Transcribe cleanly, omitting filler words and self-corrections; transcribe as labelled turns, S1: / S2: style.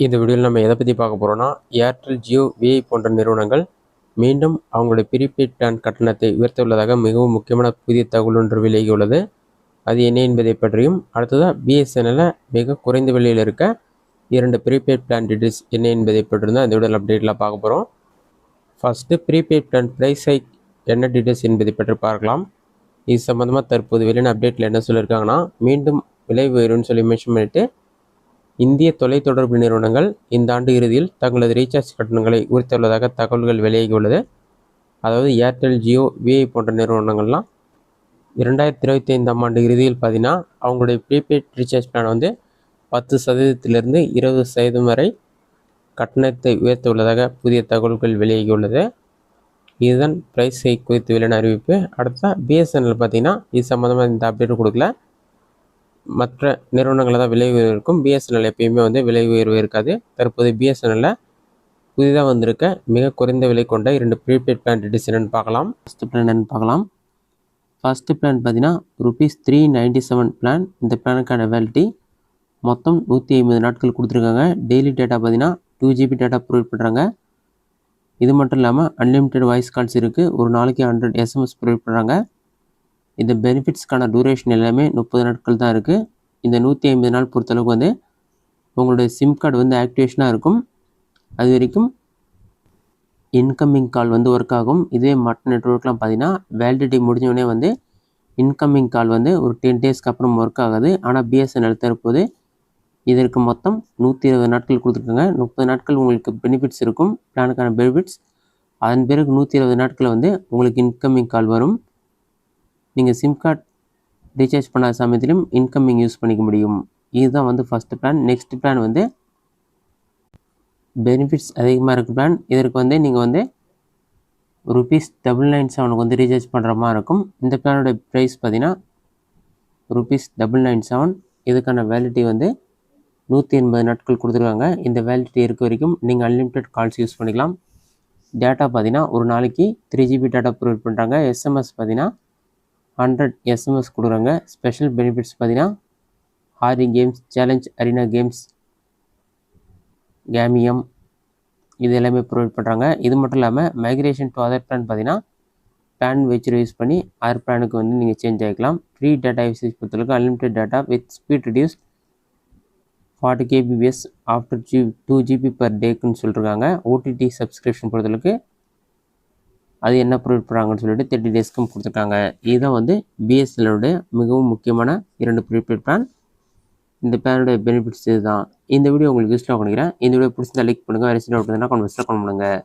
S1: இந்த வீடியோவில் நம்ம எதை பற்றி பார்க்க போகிறோம்னா, ஏர்டெல், ஜியோ, விஐ போன்ற நிறுவனங்கள் மீண்டும் அவங்களுடைய ப்ரீபெய்ட் பிளான் கட்டணத்தை உயர்த்தியுள்ளதாக மிகவும் முக்கியமான புதிய தகவல் ஒன்று விலகியுள்ளது. அது என்ன என்பதை பற்றியும், அடுத்ததாக பிஎஸ்என்எல்ல மிக குறைந்த விலையில் இருக்க 2 ப்ரீபெய்ட் பிளான் டீட்டெயில்ஸ் என்ன என்பதை பற்றி தான் இந்த வீடியோவில் அப்டேட்டில் பார்க்க போகிறோம். First prepaid plan price hike என்ன டீட்டெயில்ஸ் என்பதை பற்றி பார்க்கலாம். இது சம்மந்தமாக தற்போது வெளியான அப்டேட்டில் என்ன சொல்லியிருக்காங்கன்னா, மீண்டும் விலை உயரும்னு சொல்லி மென்ஷன் பண்ணிவிட்டு, இந்திய தொலைத்தொடர்பு நிறுவனங்கள் இந்த ஆண்டு இறுதியில் தங்களது ரீசார்ஜ் கட்டணங்களை உயர்த்தியுள்ளதாக தகவல்கள் வெளியாகியுள்ளது. அதாவது ஏர்டெல், ஜியோ, விஐ போன்ற நிறுவனங்கள்லாம் 2025ஆம் ஆண்டு இறுதியில் பார்த்தீங்கன்னா அவங்களுடைய ப்ரீபெய்ட் ரீசார்ஜ் பிளான் வந்து 10% 20% வரை கட்டணத்தை உயர்த்தியுள்ளதாக புதிய தகவல்கள் வெளியாகியுள்ளது. இதுதான் ப்ரைஸ் ஹைக் குறித்து வெளியான அறிவிப்பு. அடுத்த பிஎஸ்என்எல் பார்த்தீங்கன்னா இது சம்மந்தமாக இந்த அப்டேட் கொடுக்கல. மற்ற நிறுவனங்களில் தான் விலை உயர்வு இருக்கும். பிஎஸ்என்எல் எப்பயுமே வந்து விலை உயர்வு இருக்காது. தற்போது பிஎஸ்என்எல்ல புதிதாக வந்திருக்க மிக குறைந்த விலை கொண்ட 2 ப்ரீபெய்ட் பிளான் டீட்டெயில்ஸ் என்னென்னு பார்க்கலாம். ஃபஸ்ட்டு பிளான் என்னென்னு பார்க்கலாம். ஃபஸ்ட்டு பிளான் பார்த்தீங்கன்னா ₹397 பிளான். இந்த பிளானுக்கான வேலிடிட்டி மொத்தம் 150 நாட்கள் கொடுத்துருக்காங்க. டெய்லி டேட்டா பார்த்தீங்கன்னா 2 GB டேட்டா ப்ரொவைட் பண்ணுறாங்க. இது மட்டும் இல்லாமல் அன்லிமிட்டெட் வாய்ஸ் கால்ஸ் இருக்குது. ஒரு நாளைக்கு 100 SMS ப்ரொவைட் பண்ணுறாங்க. இந்த பெனிஃபிட்ஸ்க்கான டூரேஷன் எல்லாமே 30 நாட்கள் தான் இருக்குது. இந்த 150 நாள் பொறுத்தளவுக்கு வந்து உங்களுடைய சிம் கார்டு வந்து ஆக்டிவேஷனாக இருக்கும். அது வரைக்கும் இன்கமிங் கால் வந்து ஒர்க் ஆகும். இதே மற்ற நெட்வொர்க்லாம் பார்த்தீங்கன்னா வேலிடிட்டி முடிஞ்சோடனே வந்து இன்கமிங் கால் வந்து ஒரு 10 டேஸ்க்கு அப்புறம் ஒர்க் ஆகாது. ஆனால் பிஎஸ்என்எல் தற்போது இதற்கு மொத்தம் 120 நாட்கள் கொடுத்துருக்காங்க. 30 நாட்கள் உங்களுக்கு பெனிஃபிட்ஸ் இருக்கும், பிளானுக்கான பெனிஃபிட்ஸ். அதன் பிறகு 120 நாட்களில் வந்து உங்களுக்கு இன்கமிங் கால் வரும். நீங்கள் சிம் கார்டு ரீசார்ஜ் பண்ணாத சமயத்திலும் இன்கமிங் யூஸ் பண்ணிக்க முடியும். இதுதான் வந்து ஃபஸ்ட்டு பிளான். நெக்ஸ்ட் பிளான் வந்து பெனிஃபிட்ஸ் அதிகமாக இருக்க பிளான். இதற்கு வந்து நீங்கள் வந்து ₹997 வந்து ரீசார்ஜ் பண்ணுற மாதிரி இருக்கும். இந்த பிளானோட ப்ரைஸ் பார்த்தீங்கன்னா ₹997. இதுக்கான வேலிடிட்டி வந்து 180 நாட்கள் கொடுத்துருக்காங்க. இந்த வேலிடிட்டி இருக்க வரைக்கும் நீங்கள் அன்லிமிட்டெட் கால்ஸ் யூஸ் பண்ணிக்கலாம். டேட்டா பார்த்தீங்கன்னா ஒரு நாளைக்கு 3 GB டேட்டா ப்ரொவைட் பண்ணுறாங்க. SMS பார்த்தீங்கன்னா 100 SMS கொடுக்குறாங்க. ஸ்பெஷல் பெனிஃபிட்ஸ் பார்த்தீங்கன்னா ஹாரி கேம்ஸ், சேலஞ்ச் அரினா கேம்ஸ், கேமியம் இது எல்லாமே ப்ரொவைட் பண்ணுறாங்க. இது மட்டும் இல்லாமல் மைக்ரேஷன் டு அதர் பிளான் பார்த்தீங்கன்னா பிளான் வச்சு யூஸ் பண்ணி அதர் பிளானுக்கு வந்து நீங்கள் சேஞ்ச் ஆகிக்கலாம். ஃப்ரீ டேட்டா யூசேஜ் பொறுத்தளவுக்கு unlimited data with speed reduce 40 kbps after 2 GB per டேக்குன்னு சொல்லியிருக்காங்க. ஓடிடி சப்ஸ்கிரிப்ஷன் பொறுத்தளவுக்கு அது என்ன ப்ரொவைட் பண்ணுறாங்கன்னு சொல்லிட்டு 30 டேஸ்க்கும் கொடுத்துருக்காங்க. இதுதான் வந்து பிஎஸ்என்எல்லோட மிகவும் முக்கியமான 2 ப்ரீபெய்ட் பிளான். இந்த பிளானோட பெனிஃபிட்ஸ் இதுதான். இந்த வீடியோ உங்களுக்கு யூஸ்ஃபுல்லாக பண்ணிக்கிறேன். இந்த வீடியோ பிடிச்சிருந்தா லைக் பண்ணுங்கள். வேறு சில டவுட் இருந்தால் கமெண்ட் பாக்ஸில் கமெண்ட் பண்ணுங்கள்.